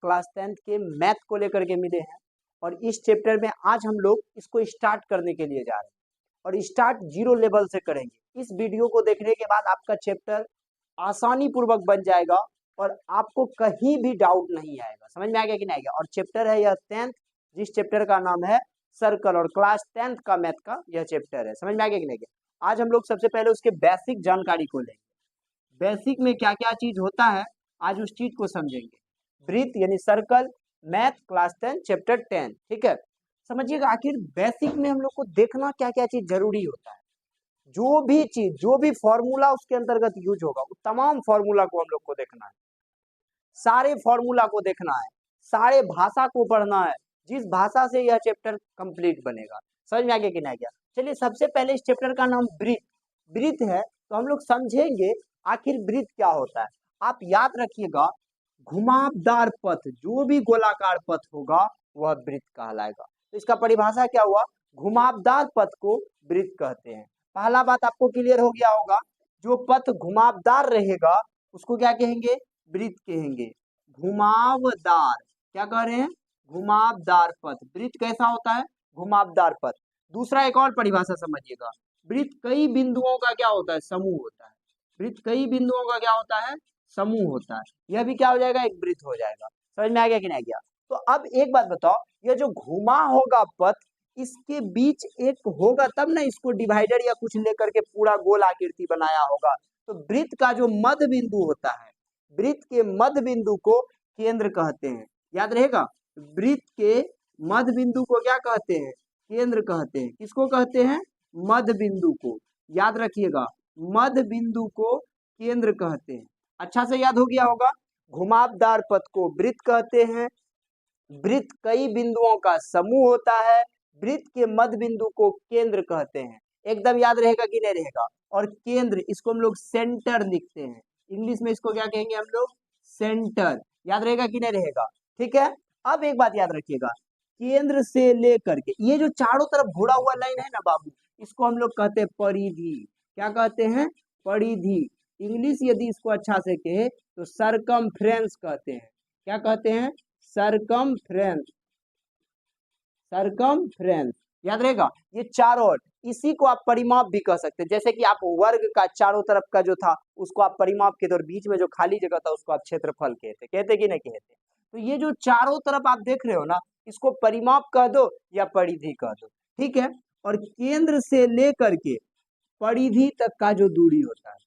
Class 10th के math को लेकर के मिले हैं और इस चैप्टर में आज हम लोग इसको स्टार्ट करने के लिए जा रहे हैं और स्टार्ट 0 लेवल से करेंगे। इस वीडियो को देखने के बाद आपका चैप्टर आसानी पूर्वक बन जाएगा और आपको कहीं भी डाउट नहीं आएगा। समझ में आ गया कि नहीं आएगा? और चैप्टर है यह 10th, जिस चैप्टर का नाम है सर्कल, और क्लास 10th का मैथ का यह चैप्टर है। समझ में आ गया कि नहीं आएगा? आज हम लोग सबसे पहले उसके बेसिक जानकारी को लेंगे। बेसिक में क्या क्या चीज होता है आज उस चीज को समझेंगे। वृत्त यानी सर्कल, मैथ क्लास 10 चैप्टर 10, ठीक है। समझिएगा आखिर बेसिक में हम लोग को देखना क्या क्या चीज जरूरी होता है। जो भी चीज, जो भी फॉर्मूला उसके अंतर्गत यूज होगा, वो तमाम फॉर्मूला को हम लोग को देखना है, सारे फॉर्मूला को देखना है, सारे भाषा को पढ़ना है, जिस भाषा से यह चैप्टर कंप्लीट बनेगा। समझ में आ गया कि नहीं गया? चलिए सबसे पहले इस चैप्टर का नाम वृत्त वृत्त है, तो हम लोग समझेंगे आखिर वृत्त क्या होता है। आप याद रखिएगा, घुमावदार पथ, जो भी गोलाकार पथ होगा वह वृत्त कहलाएगा। तो इसका परिभाषा क्या हुआ? घुमावदार पथ को वृत्त कहते हैं। पहला बात आपको क्लियर हो गया होगा, जो पथ घुमावदार रहेगा उसको क्या कहेंगे? वृत्त कहेंगे। घुमावदार, क्या कह रहे हैं? घुमावदार पथ। वृत्त कैसा होता है? घुमावदार पथ। दूसरा एक और परिभाषा समझिएगा, वृत्त कई बिंदुओं का क्या होता है? समूह होता है। वृत्त कई बिंदुओं का क्या होता है? समूह होता है। यह भी क्या हो जाएगा? एक वृत्त हो जाएगा। समझ में आ गया कि नहीं गया? तो अब एक बात बताओ, यह जो घुमा होगा पथ, इसके बीच एक होगा तब ना इसको डिवाइडर या कुछ लेकर के पूरा गोल आकृति बनाया होगा। तो वृत्त का जो मध्य बिंदु होता है, वृत्त के मध्य बिंदु को केंद्र कहते हैं। याद रहेगा, वृत्त के मध्य बिंदु को क्या कहते हैं? केंद्र कहते हैं। किसको कहते हैं? मध्य बिंदु को। याद रखिएगा, मध्य बिंदु को केंद्र कहते हैं। अच्छा से याद हो गया होगा। घुमावदार पथ को वृत्त कहते हैं। वृत्त कई बिंदुओं का समूह होता है। वृत्त के मध्य बिंदु को केंद्र कहते हैं। एकदम याद रहेगा कि नहीं रहेगा? और केंद्र, इसको हम लोग सेंटर लिखते हैं। इंग्लिश में इसको क्या कहेंगे हम लोग? सेंटर। याद रहेगा कि नहीं रहेगा? ठीक है। अब एक बात याद रखिएगा, केंद्र से लेकर के ये जो चारों तरफ घुड़ा हुआ लाइन है ना बाबू, इसको हम लोग कहते हैं परिधि। क्या कहते हैं? परिधि। इंग्लिश यदि इसको अच्छा से कहे तो सरकमफ्रेंस कहते हैं। क्या कहते हैं? सरकमफ्रेंस। सरकमफ्रेंस, याद रहेगा। ये चारों, इसी को आप परिमाप भी कह सकते हैं। जैसे कि आप वर्ग का चारों तरफ का जो था उसको आप परिमाप कहते, और बीच में जो खाली जगह था उसको आप क्षेत्रफल कहते। कहते कि नहीं कहते? तो ये जो चारों तरफ आप देख रहे हो ना, इसको परिमाप कह दो या परिधि कह दो, ठीक है। और केंद्र से लेकर के परिधि तक का जो दूरी होता है,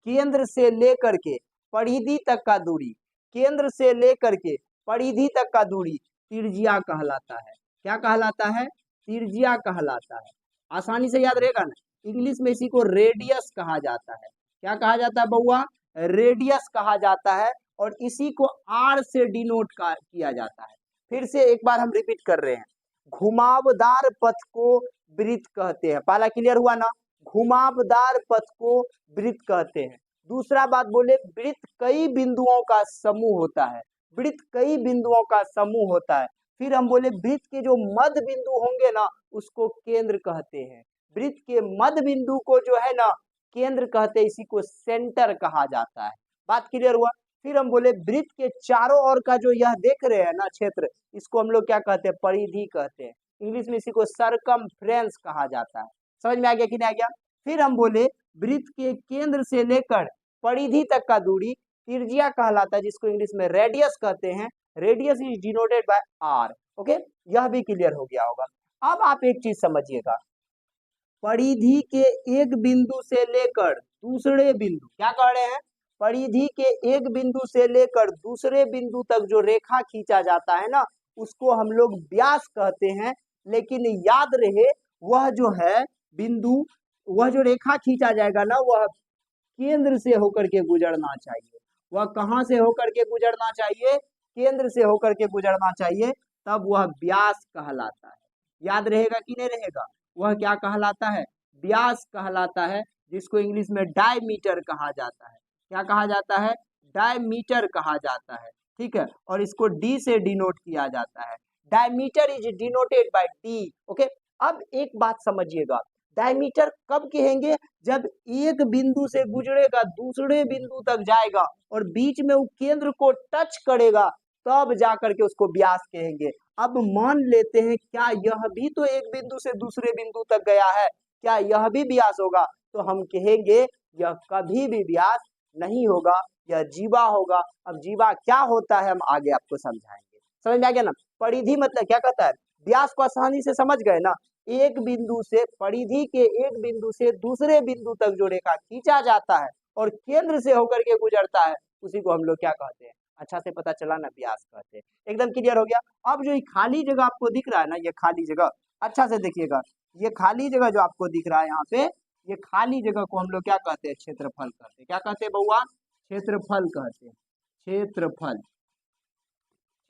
केंद्र से लेकर के परिधि तक का दूरी, केंद्र से लेकर के परिधि तक का दूरी त्रिज्या कहलाता है। क्या कहलाता है? त्रिज्या कहलाता है। आसानी से याद रहेगा ना। इंग्लिश में इसी को रेडियस कहा जाता है। क्या कहा जाता है बउआ? रेडियस कहा जाता है। और इसी को आर से डिनोट किया जाता है। फिर से एक बार हम रिपीट कर रहे हैं, घुमावदार पथ को वृत्त कहते हैं। पहला क्लियर हुआ ना? घुमावदार पथ को वृत्त कहते हैं। दूसरा बात बोले, वृत्त कई बिंदुओं का समूह होता है। वृत्त कई बिंदुओं का समूह होता है। फिर हम बोले वृत्त के जो मध्य बिंदु होंगे ना, उसको केंद्र कहते हैं। वृत्त के मध्य बिंदु को जो है ना केंद्र कहते हैं, इसी को सेंटर कहा जाता है। बात क्लियर हुआ? फिर हम बोले वृत्त के चारों ओर का जो यह देख रहे हैं ना क्षेत्र, इसको हम लोग क्या कहते हैं? परिधि कहते हैं। इंग्लिश में इसी को सरकमफ्रेंस कहा जाता है। समझ में आ गया कि नहीं आ गया? फिर हम बोले वृत्त के केंद्र से लेकर परिधि तक का दूरी त्रिज्या कहलाता है, जिसको इंग्लिश में रेडियस कहते हैं। Radius is denoted by R. Okay, यह भी क्लियर हो गया होगा। अब आप एक चीज समझिएगा, परिधि के एक बिंदु से लेकर दूसरे बिंदु, क्या कह रहे हैं? परिधि के एक बिंदु से लेकर दूसरे बिंदु तक जो रेखा खींचा जाता है ना, उसको हम लोग व्यास कहते हैं। लेकिन याद रहे, वह जो है बिंदु, वह जो रेखा खींचा जाएगा ना, वह केंद्र से होकर के गुजरना चाहिए। वह कहां से होकर के गुजरना चाहिए? केंद्र से होकर के गुजरना चाहिए, तब वह व्यास कहलाता है। याद रहेगा कि नहीं रहेगा? वह क्या कहलाता है? व्यास कहलाता है, जिसको इंग्लिश में डायमीटर कहा जाता है। क्या कहा जाता है? डायमीटर कहा जाता है, ठीक है। और इसको डी से डिनोट किया जाता है। Diameter is denoted bye D. Okay, अब एक बात समझिएगा, डायमीटर कब कहेंगे? जब एक बिंदु से गुजरेगा दूसरे बिंदु तक जाएगा और बीच में वो केंद्र को टच करेगा, तब जा करके उसको व्यास कहेंगे। अब मान लेते हैं क्या यह भी तो एक बिंदु से दूसरे बिंदु तक गया है, क्या यह भी व्यास होगा? तो हम कहेंगे यह कभी भी व्यास नहीं होगा, यह जीवा होगा। अब जीवा क्या होता है हम आगे आपको समझाएंगे। समझ में आ गया ना? परिधि मतलब क्या कहता है? व्यास को आसानी से समझ गए ना? एक बिंदु से, परिधि के एक बिंदु से दूसरे बिंदु तक जो रेखा खींचा जाता है और केंद्र से होकर के गुजरता है, उसी को हम लोग क्या कहते हैं? अच्छा से पता चला ना, व्यास कहते हैं। एकदम क्लियर हो गया। अब जो ये खाली जगह आपको दिख रहा है ना, ये खाली जगह अच्छा से देखिएगा, ये खाली जगह जो आपको दिख रहा है यहाँ पे, ये खाली जगह को हम लोग क्या कहते हैं? क्षेत्रफल कहते हैं। क्या कहते हैं बउआ? क्षेत्रफल कहते हैं। क्षेत्रफल,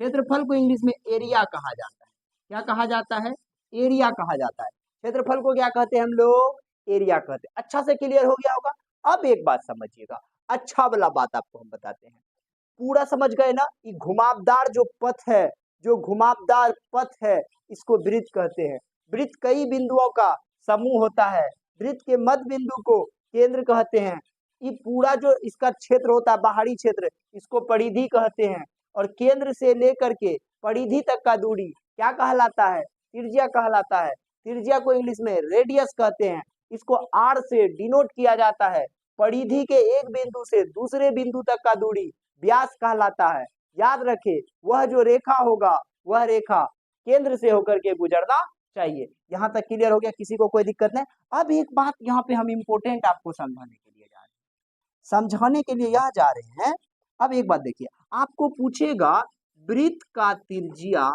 क्षेत्रफल को इंग्लिश में एरिया कहा जाता है। क्या कहा जाता है? एरिया कहा जाता है। क्षेत्रफल को क्या कहते हैं हम लोग? एरिया कहते हैं। अच्छा से क्लियर हो गया होगा। अब एक बात समझिएगा, अच्छा वाला बात आपको हम बताते हैं। पूरा समझ गए ना? ये घुमावदार जो पथ है, जो घुमावदार पथ है, इसको वृत्त कहते हैं। वृत्त कई बिंदुओं का समूह होता है। वृत्त के मध्य बिंदु को केंद्र कहते हैं। ये पूरा जो इसका क्षेत्र होता है, बाहरी क्षेत्र, इसको परिधि कहते हैं। और केंद्र से लेकर के परिधि तक का दूरी क्या कहलाता है? त्रिज्या कहलाता है। त्रिज्या को इंग्लिश में रेडियस कहते हैं। इसको आर से डिनोट किया जाता है। परिधि के एक बिंदु से दूसरे बिंदु तक का दूरी व्यास कहलाता है। याद रखे, वह जो रेखा होगा, वह रेखा केंद्र से होकर के गुजरना चाहिए। यहाँ तक क्लियर हो गया? किसी को कोई दिक्कत नहीं? अब एक बात यहाँ पे हम इम्पोर्टेंट आपको समझाने के लिए जा रहे हैं, समझाने के लिए यहाँ जा रहे हैं। अब एक बात देखिए, आपको पूछेगा वृत्त का त्रिज्या,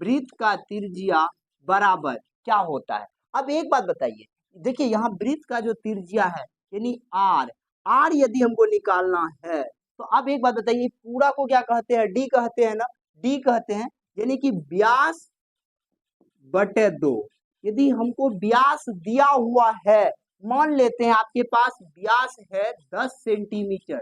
वृत्त का त्रिज्या बराबर क्या होता है? अब एक बात बताइए, देखिए यहाँ वृत्त का जो त्रिज्या है यानी आर, आर यदि हमको निकालना है तो अब एक बात बताइए, पूरा को क्या कहते हैं? डी कहते हैं ना? डी कहते हैं, यानी कि व्यास बटे 2। यदि हमको व्यास दिया हुआ है, मान लेते हैं आपके पास व्यास है 10 सेंटीमीटर,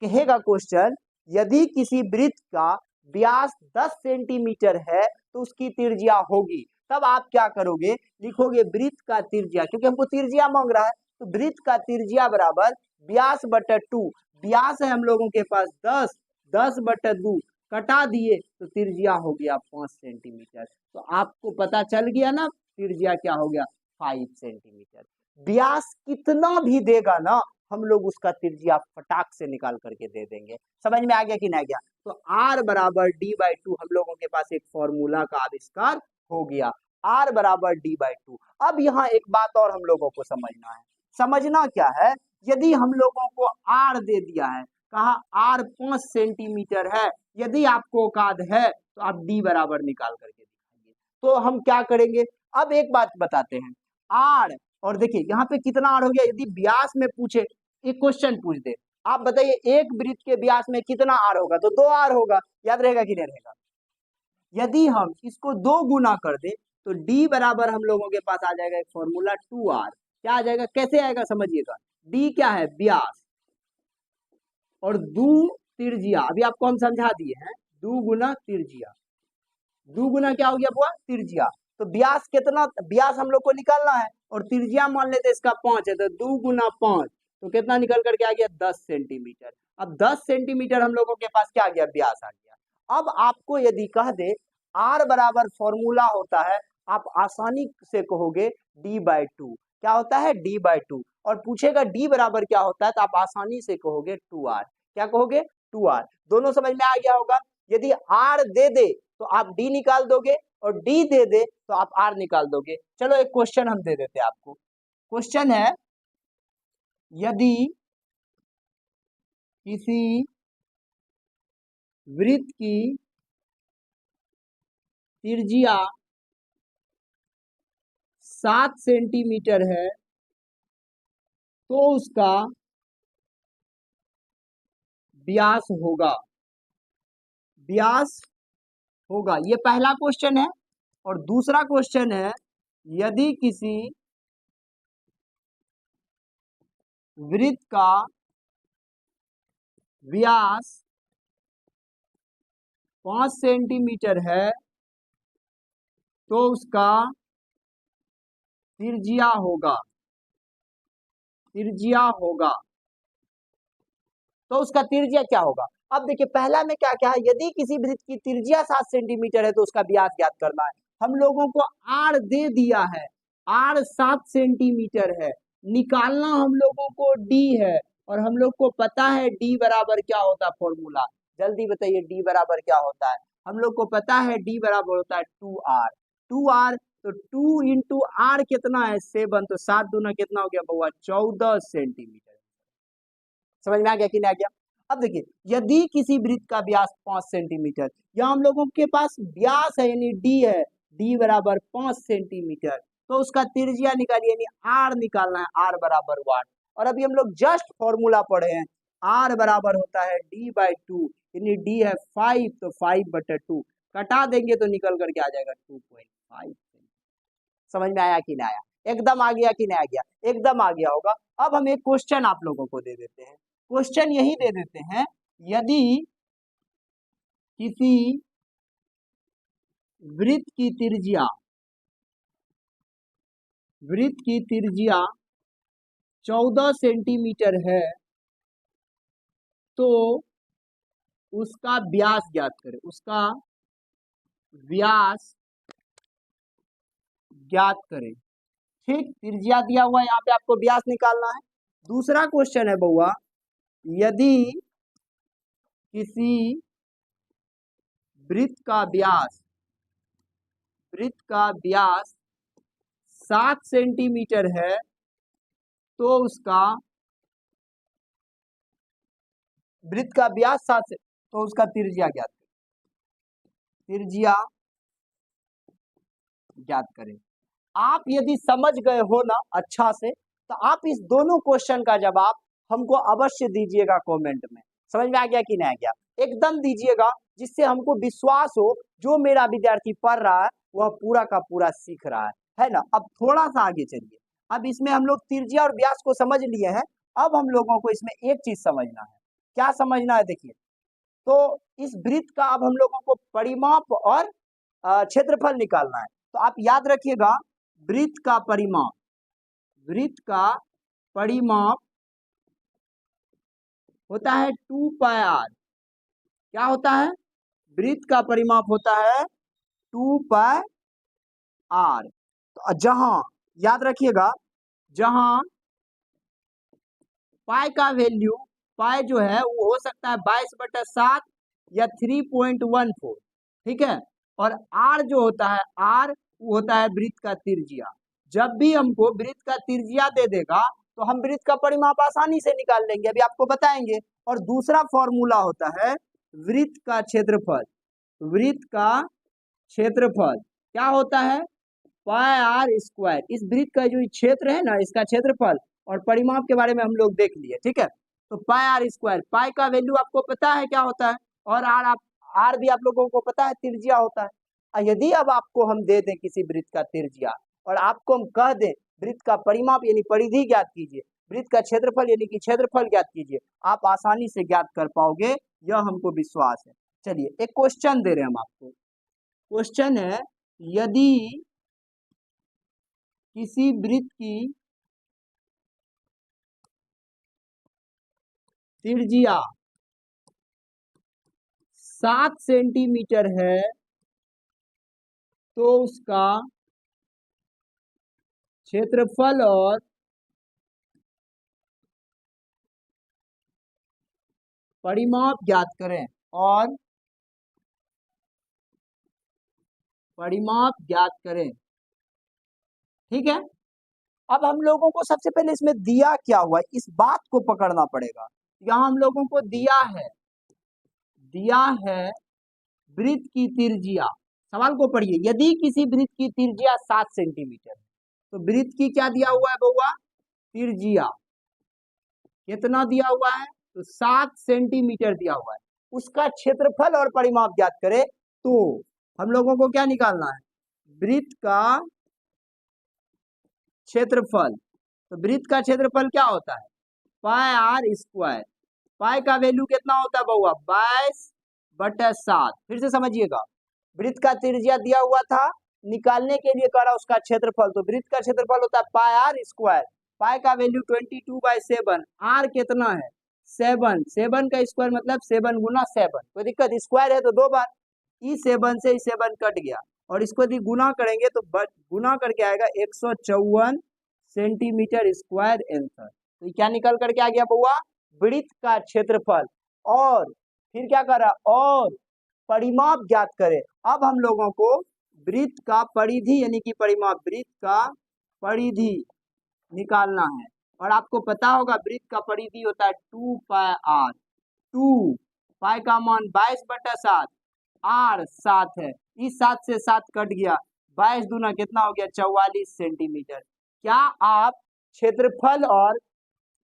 कहेगा क्वेश्चन यदि किसी वृत्त का व्यास 10 सेंटीमीटर है तो उसकी त्रिज्या होगी। तब आप क्या करोगे? लिखोगे वृत्त का त्रिज्या, क्योंकि हमको त्रिज्या मांग रहा है, तो वृत्त का त्रिज्या बराबर व्यास बटे 2। व्यास है हम लोगों के पास 10, 10 बटे 2 कटा दिए तो त्रिज्या हो गया 5 सेंटीमीटर। तो आपको पता चल गया ना त्रिज्या क्या हो गया? 5 सेंटीमीटर। व्यास कितना भी देगा ना, हम लोग उसका त्रिज्या फटाक से निकाल करके दे देंगे। समझ में आ गया कि नहीं गया? तो R बराबर D/2 हम लोगों के पास एक फॉर्मूला का आविष्कार हो गया, R बराबर D/2। अब यहाँ एक बात और हम लोगों को समझना है। समझना क्या है? यदि हम लोगों को R दे दिया है, कहा R 5 सेंटीमीटर है, यदि आपको औकात है तो आप D बराबर निकाल करके दिखाइए। तो हम क्या करेंगे? अब एक बात बताते हैं, R और देखिए यहाँ पे कितना आर हो गया। यदि व्यास में पूछे, एक क्वेश्चन पूछ दे, आप बताइए एक वृत्त के व्यास में कितना आर होगा? तो 2 आर होगा। याद रहेगा कि नहीं रहेगा? यदि हम इसको 2 गुना कर दे तो D बराबर हम लोगों के पास आ जाएगा एक फॉर्मूला 2R। क्या आ जाएगा? कैसे आएगा समझिएगा। D क्या है? व्यास, और 2 त्रिज्या, अभी आपको हम समझा दिए हैं, 2 गुना त्रिज्या। 2 गुना क्या हो गया बुआ? त्रिज्या। तो व्यास कितना? व्यास हम लोग को निकालना है और त्रिज्या मान लेते इसका 5 है, तो 2 गुना 5 तो कितना निकल करके आ गया? 10 सेंटीमीटर। अब 10 सेंटीमीटर हम लोगों के पास क्या आ गया? व्यास आ गया। अब आपको यदि कह दे R बराबर फॉर्मूला होता है, आप आसानी से कहोगे D/2। क्या होता है? D/2। और पूछेगा D बराबर क्या होता है, तो आप आसानी से कहोगे 2R। क्या कहोगे? 2R। दोनों समझ में आ गया होगा। यदि R दे दे तो आप D निकाल दोगे, और D दे दे तो आप R निकाल दोगे। चलो एक क्वेश्चन हम दे देते हैं आपको। क्वेश्चन है, यदि किसी वृत्त की त्रिज्या 7 सेंटीमीटर है तो उसका व्यास होगा, व्यास होगा। ये पहला क्वेश्चन है। और दूसरा क्वेश्चन है, यदि किसी वृत्त का व्यास 5 सेंटीमीटर है तो उसका त्रिज्या होगा, त्रिज्या होगा। तो उसका त्रिज्या क्या होगा? अब देखिए पहला में क्या क्या है, यदि किसी वृत्त की त्रिज्या 7 सेंटीमीटर है तो उसका व्यास ज्ञात करना है। हम लोगों को आर दे दिया है, आर 7 सेंटीमीटर है, निकालना हम लोगों को डी है, और हम लोग को पता है डी बराबर क्या होता है फॉर्मूला, जल्दी बताइए डी बराबर क्या होता है। हम लोग को पता है डी बराबर होता है 2r, 2r तो 2 इंटू आर कितना है 7, तो 7 दूना कितना हो गया बउआ 14 सेंटीमीटर। समझ में आ गया कि नहीं आ गया। अब देखिए यदि किसी वृत्त का व्यास 5 सेंटीमीटर, या हम लोगों के पास व्यास है यानी डी है, डी बराबर 5 सेंटीमीटर, तो उसका त्रिज्या निकालिए यानी आर निकालना है, आर बराबर 1। और अभी हम लोग जस्ट फॉर्मूला पढ़े हैं, आर बराबर होता है डी बाई 2, यानी डी है 5, तो 5/2 कटा देंगे तो निकल करके आ जाएगा 2.5। समझ में आया कि नहीं आया, एकदम आ गया कि नहीं आ गया, एकदम आ गया होगा। अब हम एक क्वेश्चन आप लोगों को दे देते हैं, क्वेश्चन यही दे देते हैं, यदि किसी वृत्त की त्रिज्या 14 सेंटीमीटर है तो उसका व्यास ज्ञात करें, उसका व्यास ज्ञात करें। ठीक, त्रिज्या दिया हुआ है, यहाँ पे आपको व्यास निकालना है। दूसरा क्वेश्चन है बउआ, यदि किसी वृत्त का व्यास 7 सेंटीमीटर है तो उसका वृत्त का व्यास 7 से, तो उसका त्रिज्या ज्ञात करें, त्रिज्या ज्ञात करें। आप यदि समझ गए हो ना अच्छा से, तो आप इस दोनों क्वेश्चन का जवाब हमको अवश्य दीजिएगा कमेंट में। समझ में आ गया कि नहीं आ गया, एकदम दीजिएगा, जिससे हमको विश्वास हो जो मेरा विद्यार्थी पढ़ रहा है वह पूरा का पूरा सीख रहा है ना। अब थोड़ा सा आगे चलिए, अब इसमें हम लोग त्रिज्या और व्यास को समझ लिए हैं, अब हम लोगों को इसमें एक चीज समझना है। क्या समझना है, देखिए, तो इस वृत्त का अब हम लोगों को परिमाप और क्षेत्रफल निकालना है। तो आप याद रखिएगा, वृत्त का परिमाप होता है 2πr। क्या होता है, वृत्त का परिमाप होता है 2πr। तो जहां, याद रखिएगा, जहां पाई का वैल्यू, पाई जो है वो हो सकता है 22/7 या 3.14, ठीक है। और आर जो होता है, आर वो होता है वृत्त का त्रिज्या। जब भी हमको वृत्त का त्रिज्या दे देगा तो हम वृत्त का परिमाप आसानी से निकाल लेंगे, अभी आपको बताएंगे। और दूसरा फॉर्मूला होता है वृत्त का क्षेत्रफल। वृत्त का क्षेत्रफल क्या होता है, पाई आर स्क्वायर। इस वृत्त का जो क्षेत्र है ना, इसका क्षेत्रफल और परिमाप के बारे में हम लोग देख लिए, ठीक है। तो पाई आर स्क्वायर, पाई का वैल्यू आपको पता है क्या होता है, और आर भी आप लोगों को पता है त्रिज्या होता है। यदि अब आपको हम दे दें किसी वृत्त का त्रिज्या, और आपको हम कह दें वृत्त का परिमाप यानी परिधि ज्ञात कीजिए, वृत्त का क्षेत्रफल यानी कि क्षेत्रफल ज्ञात कीजिए, आप आसानी से ज्ञात कर पाओगे, यह हमको विश्वास है। चलिए एक क्वेश्चन दे रहे हैं हम आपको, क्वेश्चन है, यदि किसी वृत्त की त्रिज्या 7 सेंटीमीटर है तो उसका क्षेत्रफल और परिमाप ज्ञात करें, और परिमाप ज्ञात करें, ठीक है। अब हम लोगों को सबसे पहले इसमें दिया क्या हुआ है, इस बात को पकड़ना पड़ेगा। यहां हम लोगों को दिया है वृत्त की त्रिज्या। सवाल को पढ़िए, यदि किसी वृत्त की त्रिज्या 7 सेंटीमीटर, तो वृत्त की क्या दिया हुआ है बउआ, त्रिज्या कितना दिया हुआ है, तो 7 सेंटीमीटर दिया हुआ है। उसका क्षेत्रफल और परिमाप ज्ञात करें, तो हम लोगों को क्या निकालना है, वृत्त का क्षेत्रफल। तो वृत्त का क्षेत्रफल क्या होता है, पाई आर स्क्वायर। पाई का वैल्यू कितना होता है बउआ, 22/7। फिर से समझिएगा, वृत्त का त्रिज्या दिया हुआ था, निकालने के लिए कह रहा उसका क्षेत्रफल, तो वृत्त का क्षेत्रफल होता है पाई आर स्क्वायर। पाई का वैल्यू 22/7, आर कितना है 7, 7 का स्क्वायर मतलब 7 गुना 7, कोई दिक्कत, स्क्वायर है तो 2 बार, इस 7 से इस 7 कट गया, और इसको यदि गुना करेंगे तो गुना करके आएगा 154 सेंटीमीटर स्क्वायर आंसर। तो क्या निकल करके आ गया बउआ, वृत्त का क्षेत्रफल। और फिर क्या कर रहा, और परिमाप ज्ञात करें। अब हम लोगों को वृत्त का परिधि यानी कि परिमाप, वृत्त का परिधि निकालना है। और आपको पता होगा वृत्त का परिधि होता है 2πr, 2 पाई का मान 22/7, r 7 है, इस 7 से 7 कट गया, 22 दूना कितना हो गया, 44 सेंटीमीटर। क्या आप क्षेत्रफल और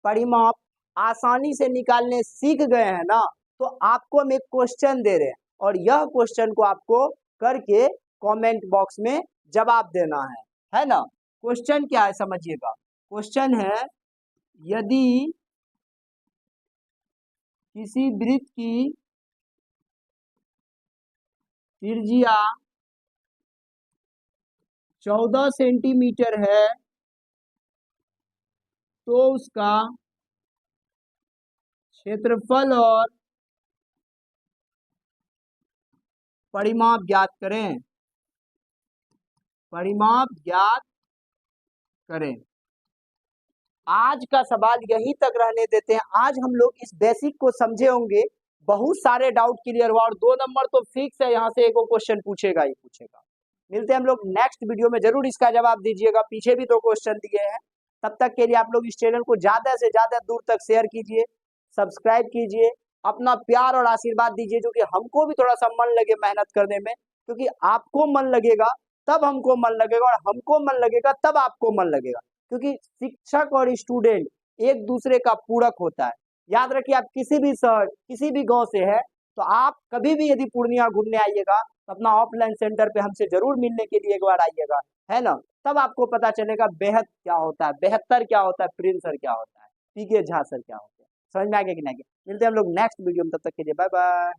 परिमाप आसानी से निकालने सीख गए हैं ना? तो आपको हम एक क्वेश्चन दे रहे हैं, और यह क्वेश्चन को आपको करके कमेंट बॉक्स में जवाब देना है ना? क्वेश्चन क्या है समझिएगा, क्वेश्चन है यदि किसी वृत्त की त्रिज्या 14 सेंटीमीटर है तो उसका क्षेत्रफल और परिमाप ज्ञात करें, परिमाप ज्ञात करें। आज का सवाल यहीं तक रहने देते हैं। आज हम लोग इस बेसिक को समझे होंगे, बहुत सारे डाउट क्लियर हुआ, और 2 नंबर तो फिक्स है, यहाँ से एक क्वेश्चन पूछेगा ही पूछेगा। मिलते हैं हम लोग नेक्स्ट वीडियो में, जरूर इसका जवाब दीजिएगा, पीछे भी 2 क्वेश्चन दिए हैं। तब तक के लिए आप लोग इस चैनल को ज्यादा से ज्यादा दूर तक शेयर कीजिए, सब्सक्राइब कीजिए, अपना प्यार और आशीर्वाद दीजिए, जो कि हमको भी थोड़ा सा मन लगे मेहनत करने में, क्योंकि आपको मन लगेगा तब हमको मन लगेगा, और हमको मन लगेगा तब आपको मन लगेगा, क्योंकि शिक्षक और स्टूडेंट एक दूसरे का पूरक होता है। याद रखिए, आप किसी भी शहर किसी भी गांव से है तो आप कभी भी यदि पूर्णिया घूमने आइएगा तो अपना ऑफलाइन सेंटर पे हमसे जरूर मिलने के लिए एक बार आइएगा, है ना? तब आपको पता चलेगा बेहद क्या होता है, बेहतर क्या होता है, प्रिंस सर क्या होता है, पीके झा सर क्या होता है। समझ में आ गया कि नहीं? मिलते हैं हम लोग नेक्स्ट वीडियो में, तब तक के लिए बाय बाय।